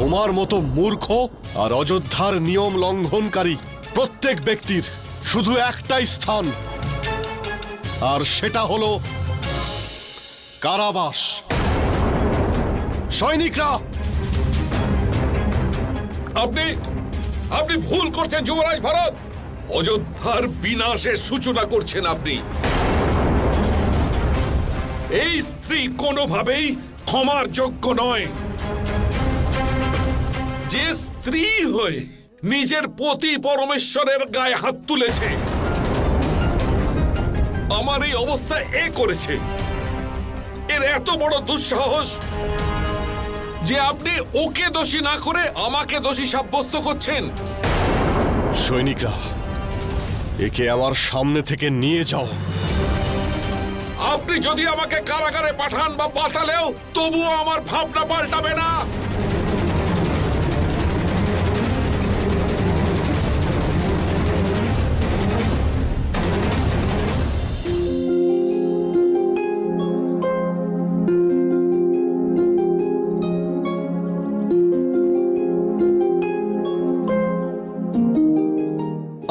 তোমার মতো মূর্খ আর অযোধ্যার নিয়ম লঙ্ঘনকারী প্রত্যেক ব্যক্তির শুধু একটাই স্থান, আর সেটা হলো কারাবাস। সৈনিকরা, আপনি আপনি ভুল করছেন যুবরাজ ভরত। অযোধ্যার বিনাশের সূচনা করছেন আপনি। এই স্ত্রী কোনোভাবেই ক্ষমার যোগ্য নয়। যে স্ত্রী হয়ে নিজের পতি পরমেশ্বরের গায়ে হাত তুলেছে, আমার এই অবস্থা এ করেছে, এর এত বড় দুঃসাহস যে আপনি ওকে দোষী না করে আমাকে দোষী সাব্যস্ত করছেন। সৈনিকরা, একে আমার সামনে থেকে নিয়ে যাও। আপনি যদি আমাকে কারাগারে পাঠান বা পাঠালেও তবুও আমার ভাবনা পাল্টাবে না।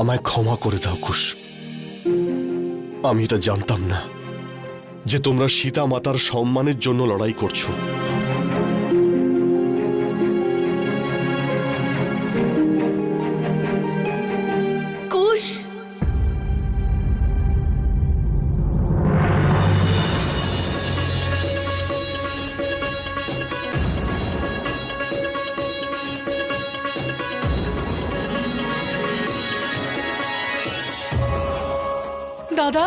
আমায় ক্ষমা করে দাও কুশ। আমি এটা জানতাম না যে তোমরা সীতা মাতার সম্মানের জন্য লড়াই করছো। কুশ, দাদা,